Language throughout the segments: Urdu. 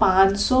500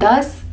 10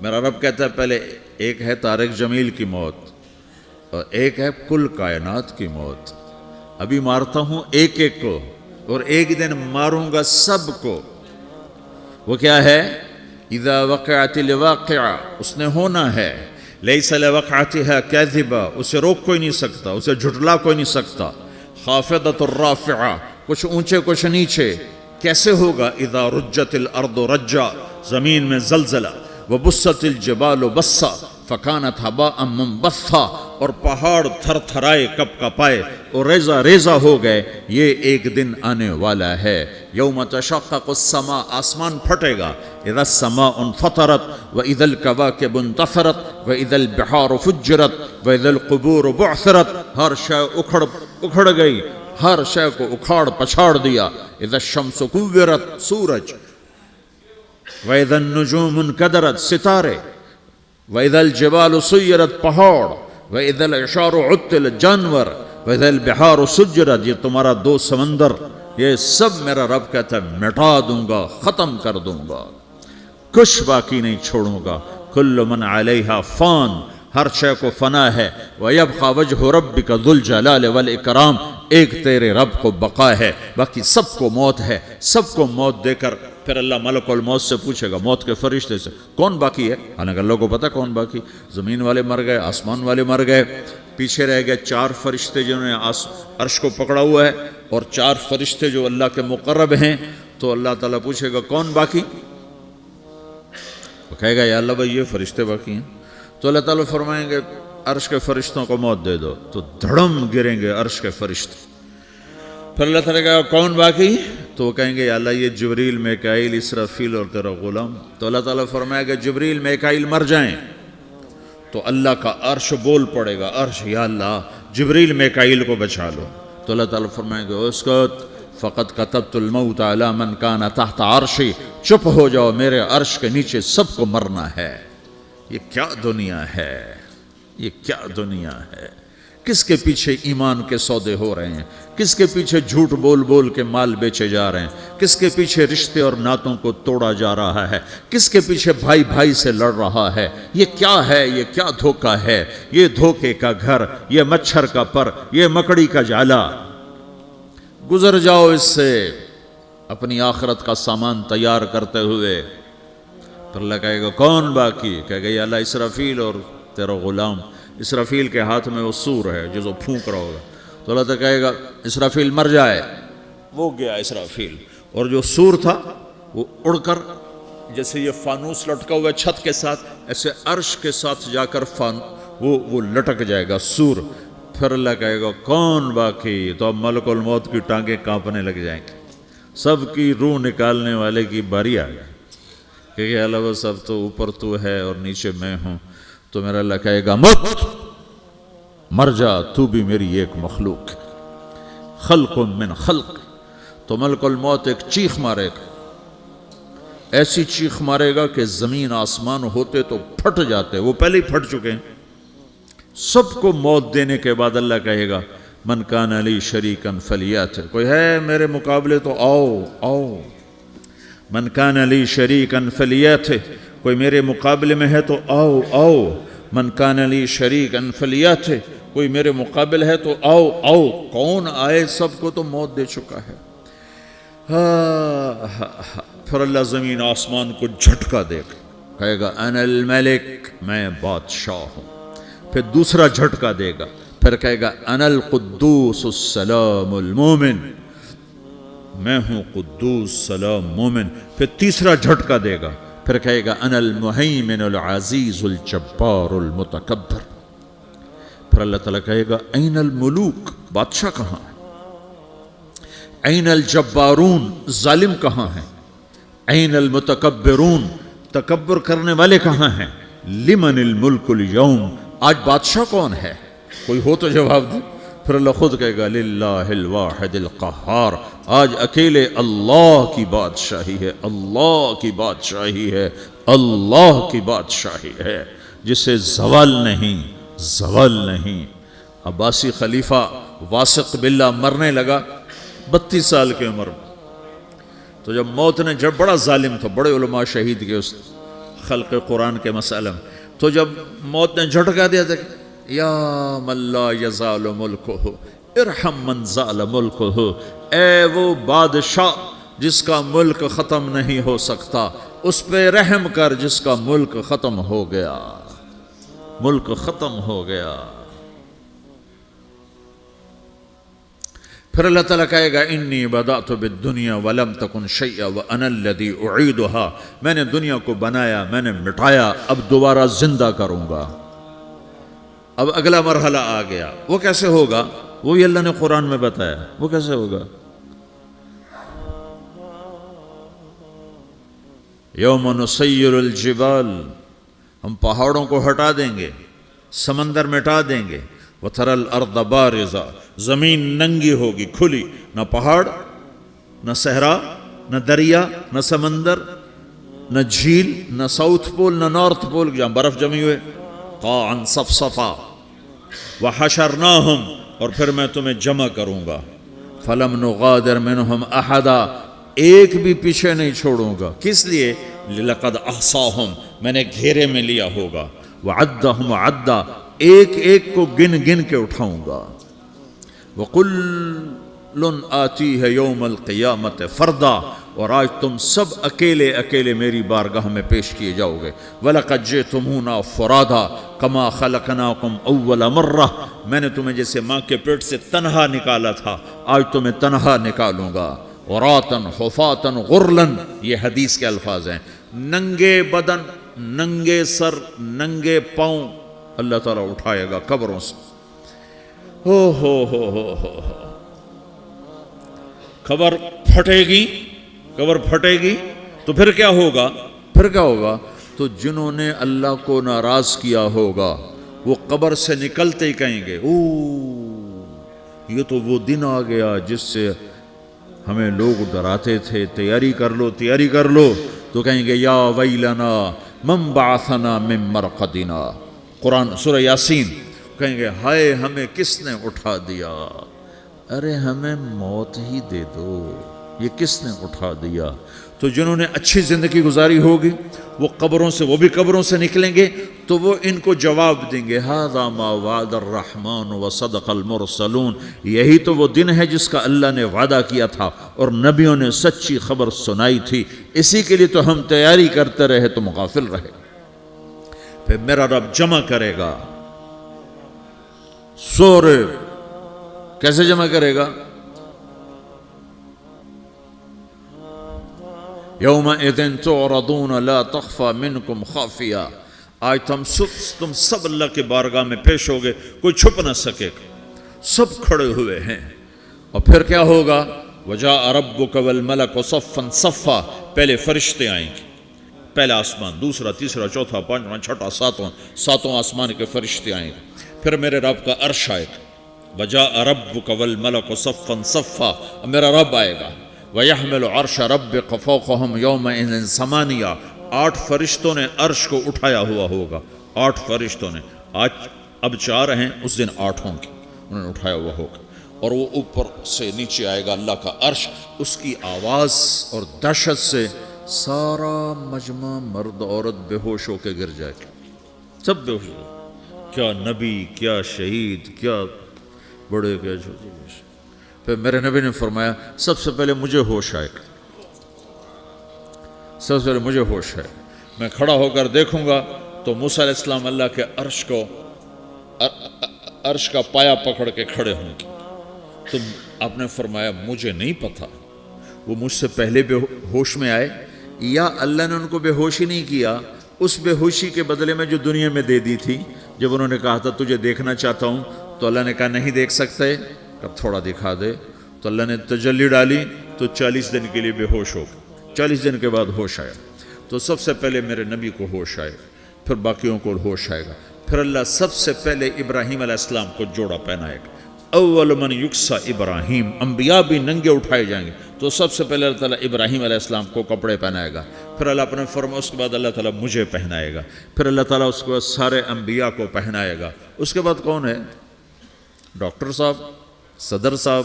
میرا رب کہتا ہے پہلے ایک ہے طارق جمیل کی موت اور ایک ہے کل کائنات کی موت. ابھی مارتا ہوں ایک ایک کو اور ایک دن ماروں گا سب کو. وہ کیا ہے؟ اذا وقعت الواقعہ، اس نے ہونا ہے. لیس لوقعتها کاذبہ، اسے روک کوئی نہیں سکتا، اسے جھٹلا کوئی نہیں سکتا. خافضۃ الرافعہ، کچھ اونچے کچھ نیچے. کیسے ہوگا؟ اذا رجت الارض رجا، زمین میں زلزلہ. وبست الجبال بسا فکانت ہباء منبثا، اور پہاڑ تھر تھرائے کپ کپائے اور ریزہ ریزہ ہو گئے. یہ ایک دن آنے والا ہے. یوم تشقق السماء، آسمان پھٹے گا. اذا السماء انفطرت واذا الكواكب انتثرت واذا البحار فجرت واذا القبور بعثرت. ہر شے اکھڑ گئی، ہر شے کو اکھاڑ پچھاڑ دیا. اذا الشمس کورت، سورج. وَإِذَا النُّجُومُ انْكَدَرَتْ، ستارے. وَإِذَا الْجِبَالُ سُيِّرَتْ، پہاڑ. وَإِذَا الْعِشَارُ عُطِّلَتْ، جانور. وَإِذَا الْبِحَارُ سُجِّرَتْ، یہ تمہارا دو سمندر، یہ سب میرا رب کہتا ہے مٹا دوں گا، ختم کر دوں گا، کچھ باقی نہیں چھوڑوں گا. كُلُّ مَنْ عَلَيْهَا فان، ہر شے کو فنا ہے. وَيَبْقَى وَجْهُ رَبِّكَ ذُو الْجَلَالِ وَالْإِكْرَامِ، ایک تیرے رب کو بقا ہے، باقی سب کو موت ہے. سب کو موت دے کر پھر اللہ ملک الموت سے پوچھے گا، موت کے فرشتے سے، کون باقی ہے؟ حالانکہ اللہ کو پتہ کون باقی. زمین والے مر گئے، آسمان والے مر گئے، پیچھے رہ گئے 4 فرشتے جنہوں نے عرش کو پکڑا ہوا ہے اور 4 فرشتے جو اللہ کے مقرب ہیں. تو اللہ تعالیٰ پوچھے گا کون باقی؟ وہ کہے گا یا اللہ بھائی یہ فرشتے باقی ہیں. تو اللہ تعالیٰ فرمائیں گے عرش کے فرشتوں کو موت دے دو. تو دھڑم گریں گے عرش کے فرشتے. پھر اللہ تعالیٰ کہا کون باقی؟ تو وہ کہیں گے یا اللہ یہ جبریل، میکائیل، اسرافیل اور تیرا غلام. تو اللہ تعالیٰ فرمائے گا جبریل میکائیل مر جائیں. تو اللہ کا عرش بول پڑے گا، عرش یا اللہ جبریل میکائیل کو بچا لو. تو اللہ تعالیٰ فرمائے گا اسکت فقط کتبت الموت علی من کان تحت عرشی، چپ ہو جاؤ، میرے عرش کے نیچے سب کو مرنا ہے. یہ کیا دنیا ہے، یہ کیا دنیا ہے. کس کے پیچھے ایمان کے سودے ہو رہے ہیں، کس کے پیچھے جھوٹ بول بول کے مال بیچے جا رہے ہیں، کس کے پیچھے رشتے اور ناتوں کو توڑا جا رہا ہے، کس کے پیچھے بھائی بھائی سے لڑ رہا ہے. یہ کیا ہے، یہ کیا دھوکہ ہے، یہ دھوکے کا گھر، یہ مچھر کا پر، یہ مکڑی کا جالا. گزر جاؤ اس سے اپنی آخرت کا سامان تیار کرتے ہوئے. پھر اللہ کہے گا کون باقی؟ کہے گا یا اللہ اسرافیل اور تیرا غلام. اسرافیل کے ہاتھ میں وہ سور ہے جو پھونک رہا ہوگا. تو اللہ تعالیٰ کہے گا اسرافیل مر جائے. وہ گیا اسرافیل، اور جو سور تھا وہ اڑ کر جیسے یہ فانوس لٹکا ہوا چھت کے ساتھ، ایسے عرش کے ساتھ جا کر وہ لٹک جائے گا سور. پھر اللہ کہے گا کون باقی؟ تو اب ملک الموت کی ٹانگیں کانپنے لگ جائیں گی. سب کی روح نکالنے والے کی باری آ گئی کہ اللہ وہ سب تو اوپر تو ہے اور نیچے میں ہوں. تو میرا اللہ کہے گا موت مر جا، تو بھی میری ایک مخلوق، خلق من خلق. تو ملک الموت ایک چیخ مارے گا، ایسی چیخ مارے گا کہ زمین آسمان ہوتے تو پھٹ جاتے، وہ پہلے ہی پھٹ چکے ہیں. سب کو موت دینے کے بعد اللہ کہے گا من کان علی شریکن فلیات، کوئی ہے میرے مقابلے تو آؤ آؤ. من کان علی شریکن فلیات، کوئی میرے مقابلے میں ہے تو آؤ آؤ. من کان علی شریکن فلیات، کوئی میرے مقابل ہے تو آؤ آؤ. کون آئے؟ سب کو تو موت دے چکا ہے. پھر اللہ زمین آسمان کو جھٹکا دے گا، کہے گا انا الملک، میں بادشاہ ہوں. پھر دوسرا جھٹکا دے گا، پھر کہے گا انا القدوس السلام المومن، میں ہوں قدوس سلام مومن. پھر تیسرا جھٹکا دے گا، پھر کہے گا انا المہیمن العزیز الجبار المتکبر. پھر اللہ تعالیٰ کہے گا این الملوک، بادشاہ کہاں ہے؟ این الجبارون، ظالم کہاں ہیں؟ این المتکبرون، تکبر کرنے والے کہاں ہیں؟ لمن الملک اليوم، آج بادشاہ کون ہے؟ کوئی ہو تو جواب دے. پھر اللہ خود کہے گا للہ الواحد القہار، آج اکیلے اللہ کی بادشاہی ہے، اللہ کی بادشاہی ہے، اللہ کی بادشاہی ہے جسے زوال نہیں، زوال نہیں. عباسی خلیفہ واسق باللہ مرنے لگا 32 سال کی عمر میں. تو جب موت نے، جب بڑا ظالم تھا، بڑے علماء شہید کے اس خلق قرآن کے مسئلے میں. تو جب موت نے جھٹکا دیا تھا یا من لا یزال ملکہ ارحم من زال ملکہ، اے وہ بادشاہ جس کا ملک ختم نہیں ہو سکتا، اس پہ رحم کر جس کا ملک ختم ہو گیا. ملک ختم ہو گیا. پھر اللہ تعالیٰ کہے گا انی بدأت بالدنیا ولم تکن شیئا وانا الذی اعیدہا، میں نے دنیا کو بنایا، میں نے مٹایا، اب دوبارہ زندہ کروں گا. اب اگلا مرحلہ آ گیا. وہ کیسے ہوگا؟ وہی اللہ نے قرآن میں بتایا. وہ کیسے ہوگا؟ یوم نسیر الجبال، ہم پہاڑوں کو ہٹا دیں گے، سمندر مٹا دیں گے. وتری الارض بارزہ، زمین ننگی ہوگی، کھلی، نہ پہاڑ، نہ صحرا، نہ دریا، نہ سمندر، نہ جھیل، نہ ساؤتھ پول، نہ نارتھ پول جہاں برف جمی ہوئے. قاعا صفصفا وحشرناہم، اور پھر میں تمہیں جمع کروں گا. فلم نغادر منہم احدا، ایک بھی پیچھے نہیں چھوڑوں گا. کس لیے؟ لقد احصاہم، میں نے گھیرے میں لیا ہوگا. وعدہم عدا، ایک ایک کو گن گن کے اٹھاؤں گا. وَقُلٌّ آتِيهَ يَوْمَ الْقِيَامَةِ فَرْدًا، اور آج تم سب اکیلے اکیلے میری بارگاہ میں پیش کیے جاؤ گے. وَلَقَدْ جِئْتُمُونَا فُرَادًا كَمَا خَلَقْنَاكُمْ أَوَّلَ مَرَّةٍ، میں نے تمہیں جیسے ماں کے پیٹ سے تنہا نکالا تھا، آج تمہیں تنہا نکالوں گا. عُرَاةً حُفَاةً غُرْلًا، یہ حدیث کے الفاظ ہیں. ننگے بدن، ننگے سر، ننگے پاؤں اللہ تعالیٰ اٹھائے گا قبروں سے. ہو قبر پھٹے گی، قبر پھٹے گی تو پھر کیا ہوگا؟ پھر کیا ہوگا؟ تو جنہوں نے اللہ کو ناراض کیا ہوگا وہ قبر سے نکلتے ہی کہیں گے یہ تو وہ دن آ گیا جس سے ہمیں لوگ ڈراتے تھے، تیاری کر لو تیاری کر لو. تو کہیں گے یا ویلنا من بعثنا من مرقدنا، قرآن سورہ یاسین. کہیں گے ہائے ہمیں کس نے اٹھا دیا. ارے ہمیں موت ہی دے دو، یہ کس نے اٹھا دیا. تو جنہوں نے اچھی زندگی گزاری ہوگی وہ قبروں سے، وہ بھی قبروں سے نکلیں گے تو وہ ان کو جواب دیں گے ھذا ما وعد الرحمن وصدق المرسلون، یہی تو وہ دن ہے جس کا اللہ نے وعدہ کیا تھا اور نبیوں نے سچی خبر سنائی تھی، اسی کے لیے تو ہم تیاری کرتے رہے تم غافل رہے. پھر میرا رب جمع کرے گا سورے. کیسے جمع کرے گا؟ یومئذ تعرضون لا تخفى منکم خافیہ، آج تم سب اللہ کے بارگاہ میں پیش ہوگے، کوئی چھپ نہ سکے گا، سب کھڑے ہوئے ہیں. اور پھر کیا ہوگا؟ وجاء ربک والملک صفا صفا، پہلے فرشتے آئیں گے، پہلا آسمان، دوسرا، تیسرا، چوتھا، پانچواں، چھٹا، ساتواں آسمان کے فرشتے آئیں گے. پھر میرے رب کا عرش آئے گا. وجاء ربک والملک صفا صفا، میرا رب آئے گا. وَيَحْمِلُ عَرْشَ رَبِّكَ فَوْقَهُمْ يَوْمَئِذٍ ثَمَانِيَةٌ، 8 فرشتوں نے عرش کو اٹھایا ہوا ہوگا. 8 فرشتوں نے، آج اب 4 ہیں، اس دن 8 ہوں گے، انہوں نے اٹھایا ہوا ہوگا. اور وہ اوپر سے نیچے آئے گا اللہ کا عرش، اس کی آواز اور دہشت سے سارا مجمع مرد عورت بے ہوش ہو کے گر جائے گا، سب بے ہوش ہو. کیا نبی، کیا شہید، کیا بڑے، کیا چھوٹے. پھر میرے نبی نے فرمایا سب سے پہلے مجھے ہوش آئے گا، سب سے پہلے مجھے ہوش ہے. میں کھڑا ہو کر دیکھوں گا تو موسیٰ علیہ السلام اللہ کے عرش کا پایا پکڑ کے کھڑے ہوں گے. تو آپ نے فرمایا مجھے نہیں پتا وہ مجھ سے پہلے بے ہوش میں آئے یا اللہ نے ان کو بے ہوش ہی نہیں کیا، اس بے ہوشی کے بدلے میں جو دنیا میں دے دی تھی. جب انہوں نے کہا تھا تجھے دیکھنا چاہتا ہوں تو اللہ نے کہا نہیں دیکھ سکتے، کہ تھوڑا دکھا دے. تو اللہ نے تجلی ڈالی تو 40 دن کے لیے بے ہوش ہو گئے. 40 دن کے بعد ہوش آیا. تو سب سے پہلے میرے نبی کو ہوش آئے، پھر باقیوں کو ہوش آئے گا. پھر اللہ سب سے پہلے ابراہیم علیہ السلام کو جوڑا پہنائے گا. اول من یکسا ابراہیم، انبیاء بھی ننگے اٹھائے جائیں گے تو سب سے پہلے اللہ تعالیٰ ابراہیم علیہ السلام کو کپڑے پہنائے گا. پھر اللہ اپنے فرما، اس کے بعد اللہ تعالیٰ مجھے پہنائے گا. پھر اللہ تعالیٰ اس کے بعد سارے انبیاء کو پہنائے گا. اس کے بعد کون ہے؟ ڈاکٹر صاحب، صدر صاحب،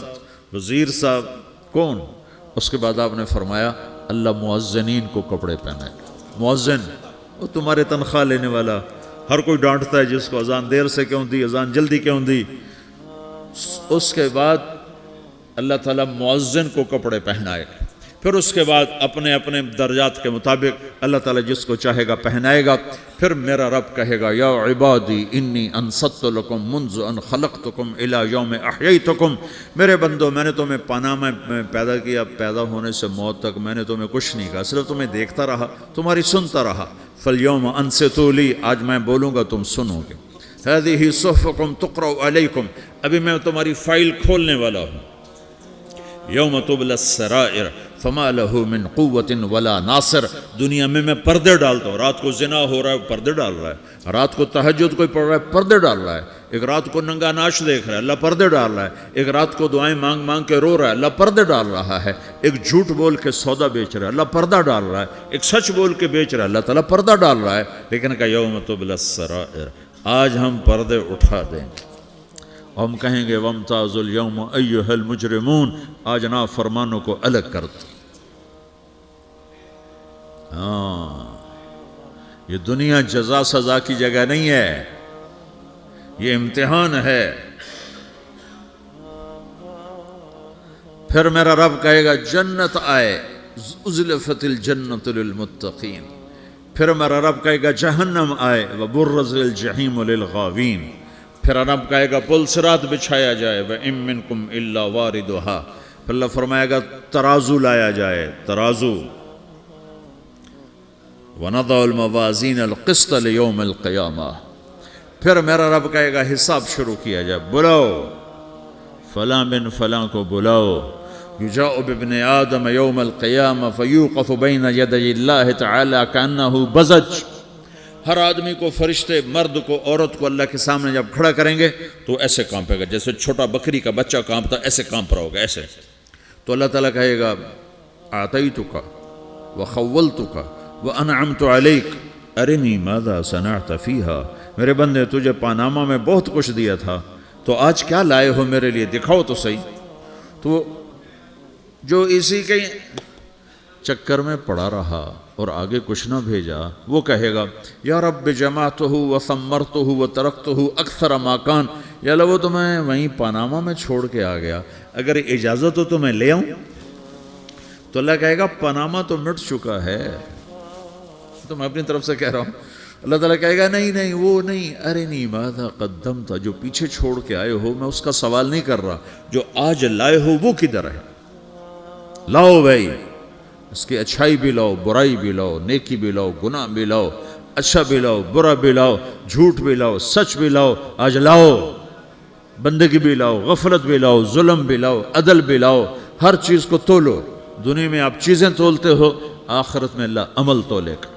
وزیر صاحب، کون؟ اس کے بعد آپ نے فرمایا اللہ مؤذنین کو کپڑے پہنائے گا. مؤذن وہ تمہارے تنخواہ لینے والا. ہر کوئی ڈانٹتا ہے جس کو اذان دیر سے کیوں دی, اذان جلدی کیوں دی. اس کے بعد اللہ تعالیٰ مؤذن کو کپڑے پہنائے گا. پھر اس کے بعد اپنے اپنے درجات کے مطابق اللہ تعالیٰ جس کو چاہے گا پہنائے گا. پھر میرا رب کہے گا یا عبادی انی انصت لکم منذ ان خلقتکم الی یوم احییتکم. میرے بندو, میں نے تمہیں پاناما میں پیدا کیا, پیدا ہونے سے موت تک میں نے تمہیں کچھ نہیں کہا, صرف تمہیں دیکھتا رہا, تمہاری سنتا رہا. فالیوم انصتوا لی, آج میں بولوں گا تم سنو گے. ہذہ صحفکم تقرأ علیکم, ابھی میں تمہاری فائل کھولنے والا ہوں. یوم تبلی السرائر فما لہ من قوت ولا ناصر. دنیا میں پردے ڈالتا ہوں. رات کو زنا ہو رہا ہے, پردے ڈال رہا ہے. رات کو تہجد کوئی پڑھ رہا ہے, پردے ڈال رہا ہے. ایک رات کو ننگا ناچ دیکھ رہا ہے, اللہ پردے ڈال رہا ہے. ایک رات کو دعائیں مانگ مانگ کے رو رہا ہے, اللہ پردے ڈال رہا ہے. ایک جھوٹ بول کے سودا بیچ رہا ہے, اللہ پردہ ڈال رہا ہے. ایک سچ بول کے بیچ رہا ہے, اللہ تعالیٰ پردہ ڈال رہا ہے. لیکن کہ یوم تبلی السرائر, آج ہم پردے اٹھا دیں گے. ہم کہیں گے وامتازوا اليوم ایھا المجرمون, آج نافرمانوں کو الگ کر دو. یہ دنیا جزا سزا کی جگہ نہیں ہے, یہ امتحان ہے. پھر میرا رب کہے گا جنت آئے, ازلفت الجنت للمتقین. پھر میرا رب کہے گا جہنم آئے, وبرزت الجحیم للغاوین. پھر رب کہے گا پل صراط بچھایا جائے, وَإِن مِّنكُمْ إِلَّا وَارِدُهَا. پھر اللہ فرمائے گا ترازو لایا جائے, ترازو. وَنَضَعُ الْمَوَازِينَ الْقِسْطَ لِيَوْمِ الْقِيَامَةِ. پھر میرا رب کہے گا حساب شروع کیا جائے, بلاؤ فلاں بن فلاں کو بلاؤ. یجاء بابن آدم یوم القیامہ فیوقف بین یدی اللہ تعالی کأنہ بزج. ہر آدمی کو, فرشتے, مرد کو, عورت کو اللہ کے سامنے جب کھڑا کریں گے تو ایسے کانپے گا جیسے چھوٹا بکری کا بچہ کانپتا, ایسے کانپ رہا ہوگا ایسے. تو اللہ تعالیٰ کہے گا اعطیتک وخولتک وانعمت علیک ارنی ماذا صنعت فیہا. میرے بندے تجھے پاناما میں بہت کچھ دیا تھا, تو آج کیا لائے ہو میرے لیے, دکھاؤ تو صحیح. تو جو اسی کے چکر میں پڑا رہا اور آگے کچھ نہ بھیجا, وہ کہے گا یا رب جمعتہ وثمرتہ وترکتہ اکثر ما کان. یا اللہ وہ تو میں وہیں پاناما میں چھوڑ کے آ گیا, اگر اجازت ہو تو میں لے آؤں. تو اللہ کہے گا پاناما تو مٹ چکا ہے, تو میں اپنی طرف سے کہہ رہا ہوں. اللہ تعالیٰ کہے گا نہیں نہیں وہ نہیں, ارنی ماذا قدمت. جو پیچھے چھوڑ کے آئے ہو میں اس کا سوال نہیں کر رہا, جو آج لائے ہو وہ کدھر ہے. لاؤ بھائی, اس کی اچھائی بھی لاؤ, برائی بھی لاؤ, نیکی بھی لاؤ, گناہ بھی لاؤ, اچھا بھی لاؤ, برا بھی لاؤ, جھوٹ بھی لاؤ, سچ بھی لاؤ. آج لاؤ, بندگی بھی لاؤ, غفلت بھی لاؤ, ظلم بھی لاؤ, عدل بھی لاؤ. ہر چیز کو تولو. دنیا میں آپ چیزیں تولتے ہو, آخرت میں اللہ عمل تولے گا.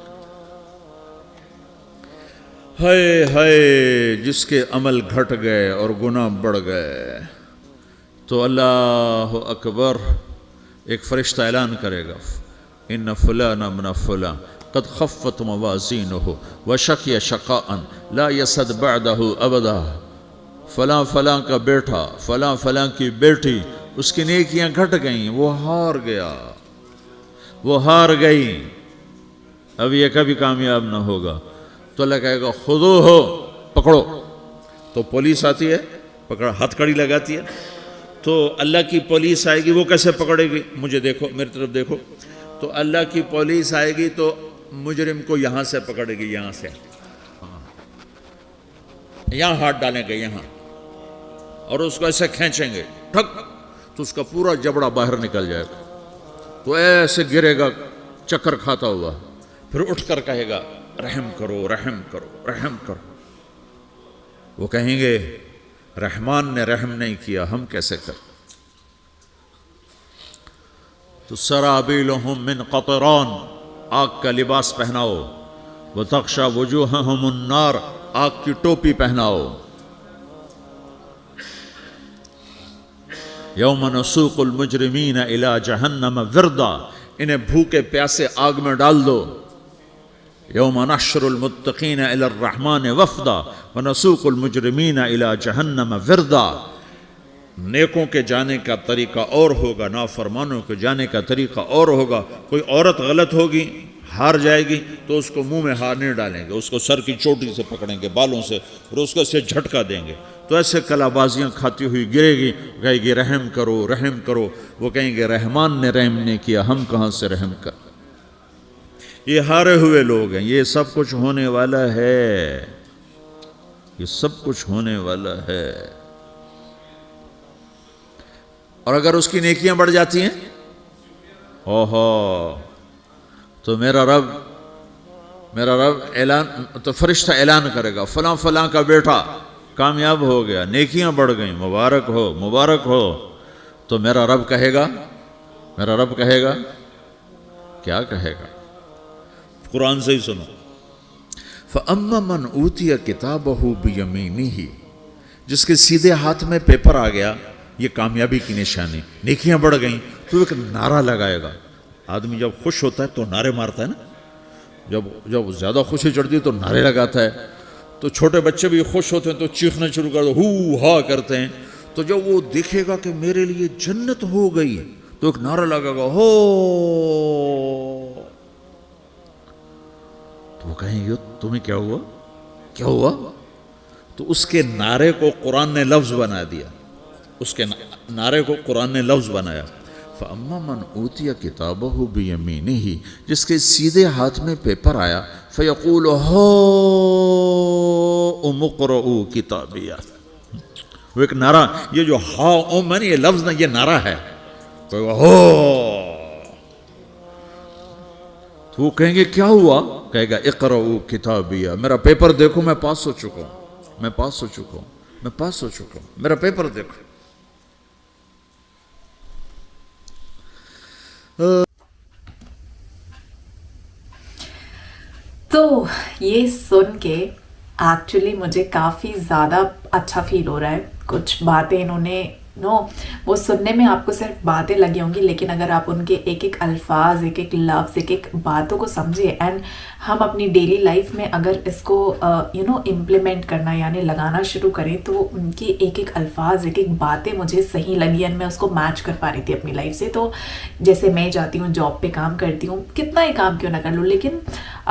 ہائے ہائے جس کے عمل گھٹ گئے اور گناہ بڑھ گئے, تو اللہ اکبر, ایک فرشتہ اعلان کرے گا ان فلان من فلان قد خفت موازینہ وشقی شقاء لا یسد بعدہ ابدا. فلاں فلاں کا بیٹا, فلاں فلاں کی بیٹی, اس کی نیکیاں گھٹ گئیں, وہ ہار گیا, وہ ہار گئی, اب یہ کبھی کامیاب نہ ہوگا. تو اللہ کہے گا خودو ہو, پکڑو. تو پولیس آتی ہے, پکڑ ہتھ کڑی لگاتی ہے. تو اللہ کی پولیس آئے گی, وہ کیسے پکڑے گی, مجھے دیکھو, میری طرف دیکھو. تو اللہ کی پولیس آئے گی تو مجرم کو یہاں سے پکڑے گی, یہاں سے, یہاں ہاتھ ڈالیں گے یہاں, اور اس کو ایسے کھینچیں گے ٹھک, تو اس کا پورا جبڑا باہر نکل جائے گا. تو ایسے گرے گا چکر کھاتا ہوا, پھر اٹھ کر کہے گا رحم کرو, رحم کرو, رحم کرو. وہ کہیں گے رحمان نے رحم نہیں کیا, ہم کیسے کر. تو سرابیلہم من قطران, آگ کا لباس پہناؤ. وتغشی وجوہہم النار, آگ کی ٹوپی پہناؤ. یوم نسوق المجرمین الی جہنم وردا, انہیں بھوکے پیاسے آگ میں ڈال دو. یوم نحشر المتقین الی الرحمن وفدا ونسوق المجرمین الی جہنم وردا. نیکوں کے جانے کا طریقہ اور ہوگا, نافرمانوں کے جانے کا طریقہ اور ہوگا. کوئی عورت غلط ہوگی, ہار جائے گی تو اس کو منہ میں ہار نہیں ڈالیں گے، اس کو سر کی چوٹی سے پکڑیں گے، بالوں سے، اور اس کو سے جھٹکا دیں گے، تو ایسے کلا بازیاں کھاتی ہوئی گرے گی، کہے گی رحم کرو رحم کرو، وہ کہیں گے رحمان نے رحم نہیں کیا، ہم کہاں سے رحم کر۔ یہ ہارے ہوئے لوگ ہیں، یہ سب کچھ ہونے والا ہے، یہ سب کچھ ہونے والا ہے۔ اور اگر اس کی نیکیاں بڑھ جاتی ہیں، اوہو، تو میرا رب اعلان، تو فرشتہ اعلان کرے گا فلاں فلاں کا بیٹا کامیاب ہو گیا، نیکیاں بڑھ گئیں، مبارک ہو مبارک ہو۔ تو میرا رب کہے گا کیا کہے گا؟ قرآن سے ہی سنو، فَأَمَّا مَنْ أُوتِيَ كِتَابَهُ بِيَمِينِهِ، جس کے سیدھے ہاتھ میں پیپر آ گیا، یہ کامیابی کی نشانی، نیکیاں بڑھ گئیں، تو ایک نعرہ لگائے گا۔ آدمی جب خوش ہوتا ہے تو نعرے مارتا ہے نا، جب زیادہ خوشی چڑھتی ہے تو نعرے لگاتا ہے۔ تو چھوٹے بچے بھی خوش ہوتے ہیں تو چیخنا شروع کر دو، ہو ہا کرتے ہیں۔ تو جب وہ دیکھے گا کہ میرے لیے جنت ہو گئی تو ایک نعرہ لگے گا، ہو، تو وہ کہیں گے تمہیں کیا ہوا؟ تو اس کے نعرے کو قرآن نے لفظ بنا دیا، اس کے نعرے کو قرآن نے لفظ بنایا، فَأَمَّا مَنْ أُوتِيَ كِتَابَهُ بِيَمِينِهِ، جس کے سیدھے ہاتھ میں پیپر آیا، فَيَقُولُ هَاؤْمُ اقْرَءُوا كِتَابِيَهْ، وہ ایک نعرہ، یہ جو ہاؤم ہے نا، یہ لفظ نہ، یہ نعرہ ہے، تو وہ کہیں گے کیا ہوا؟ کہے گا اقرؤوا کتابیہ، میرا پیپر دیکھو، میں پاس ہو چکا ہوں، میرا پیپر دیکھو۔ تو یہ سن کے ایکچولی مجھے کافی زیادہ اچھا فیل ہو رہا ہے۔ کچھ باتیں انہوں نے وہ سننے میں آپ کو صرف باتیں لگی ہوں گی، لیکن اگر آپ ان کے ایک ایک الفاظ، ایک ایک لفظ، ایک ایک باتوں کو سمجھے، اینڈ ہم اپنی ڈیلی لائف میں اگر اس کو امپلیمنٹ کرنا یعنی لگانا شروع کریں، تو ان کی ایک ایک الفاظ، ایک ایک باتیں مجھے صحیح لگی، اینڈ میں اس کو میچ کر پا رہی تھی اپنی لائف سے۔ تو جیسے میں جاتی ہوں جاب پہ کام کرتی ہوں، کتنا ہی کام کیوں نہ کر لوں، لیکن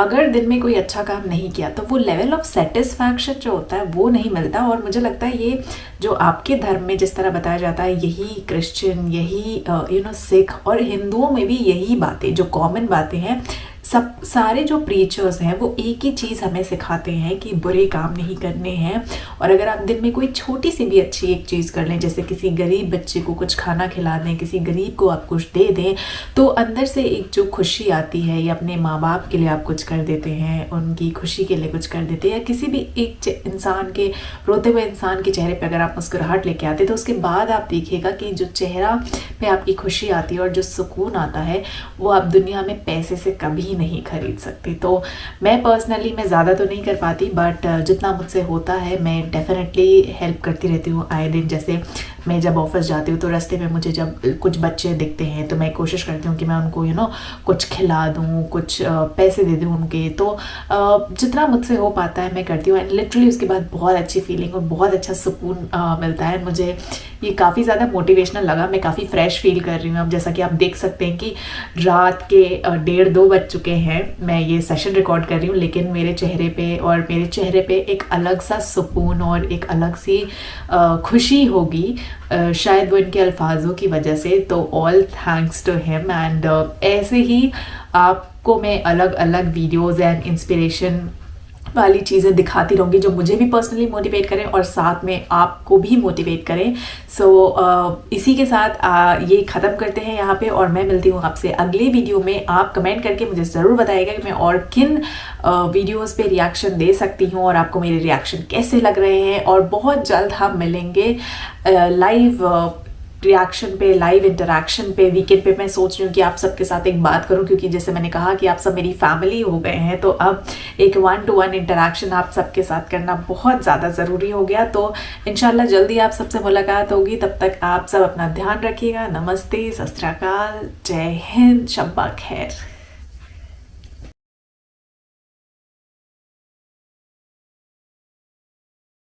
اگر دن میں کوئی اچھا کام نہیں کیا تو وہ لیول آف سیٹسفیکشن جو ہوتا ہے وہ نہیں ملتا۔ اور مجھے لگتا ہے یہ جو آپ کے دھرم میں جس طرح بتایا جاتا ہے، یہی کرسچن، یہی سکھ اور ہندوؤں میں بھی یہی باتیں جو کامن باتیں ہیں، سارے جو پریچرز ہیں وہ ایک ہی چیز ہمیں سکھاتے ہیں کہ برے کام نہیں کرنے ہیں۔ اور اگر آپ دن میں کوئی چھوٹی سی بھی اچھی ایک چیز کر لیں، جیسے کسی غریب بچے کو کچھ کھانا کھلا دیں، کسی غریب کو آپ کچھ دے دیں، تو اندر سے ایک جو خوشی آتی ہے، یا اپنے ماں باپ کے لیے آپ کچھ کر دیتے ہیں، ان کی خوشی کے لیے کچھ کر دیتے ہیں، یا کسی بھی ایک انسان کے، روتے ہوئے انسان کے چہرے پہ اگر آپ مسکراہٹ لے کے آتے، تو اس کے بعد آپ دیکھیے گا کہ جو چہرہ پہ آپ کی خوشی آتی ہے اور جو سکون آتا ہے، وہ آپ دنیا میں پیسے سے کبھی نہیں خرید سکتے۔ تو میں پرسنلی میں زیادہ تو نہیں کر پاتی، بٹ جتنا مجھ سے ہوتا ہے میں ڈیفینیٹلی ہیلپ کرتی رہتی ہوں آئے دن۔ جیسے میں جب آفس جاتی ہوں تو راستے میں مجھے جب کچھ بچے دکھتے ہیں تو میں کوشش کرتی ہوں کہ میں ان کو کچھ کھلا دوں، کچھ پیسے دے دوں ان کے، تو جتنا مجھ سے ہو پاتا ہے میں کرتی ہوں، اینڈ لٹرلی اس کے بعد بہت اچھی فیلنگ اور بہت اچھا سکون ملتا ہے۔ مجھے یہ کافی زیادہ موٹیویشنل لگا، میں کافی فریش فیل کر رہی ہوں اب۔ جیسا کہ آپ دیکھ سکتے ہیں کہ رات کے 1:30-2 بج چکے ہیں، میں یہ سیشن ریکارڈ کر رہی ہوں، لیکن میرے چہرے پہ ایک الگ سا سکون اور ایک الگ سی خوشی ہوگی، شاید وہ ان کے الفاظوں کی وجہ سے۔ تو all thanks to him, and ایسے ہی آپ کو میں الگ الگ ویڈیوز اینڈ انسپریشن والی چیزیں دکھاتی رہوں گی جو مجھے بھی پرسنلی موٹیویٹ کریں اور ساتھ میں آپ کو بھی موٹیویٹ کریں۔ سو اسی کے ساتھ یہ ختم کرتے ہیں یہاں پہ، اور میں ملتی ہوں آپ سے اگلے ویڈیو میں۔ آپ کمنٹ کر کے مجھے ضرور بتائیے گا کہ میں اور کن ویڈیوز پہ ریاکشن دے سکتی ہوں، اور آپ کو میرے ریاکشن کیسے لگ رہے ہیں۔ اور بہت جلد ہم ملیں گے لائیو ریاکشن پہ، لائیو انٹریکشن پہ۔ ویکینڈ پہ میں سوچ رہی ہوں کہ آپ سب کے ساتھ ایک بات کروں، کیونکہ جیسے میں نے کہا کہ آپ سب میری فیملی ہو گئے ہیں، تو اب ایک 1-to-1 انٹریکشن آپ سب کے ساتھ کرنا بہت زیادہ ضروری ہو گیا۔ تو انشاءاللہ جلدی آپ سب سے ملاقات ہوگی، تب تک آپ سب اپنا دھیان رکھیے گا۔ نمستے، ست شری اکال، جے ہند، شب خیر۔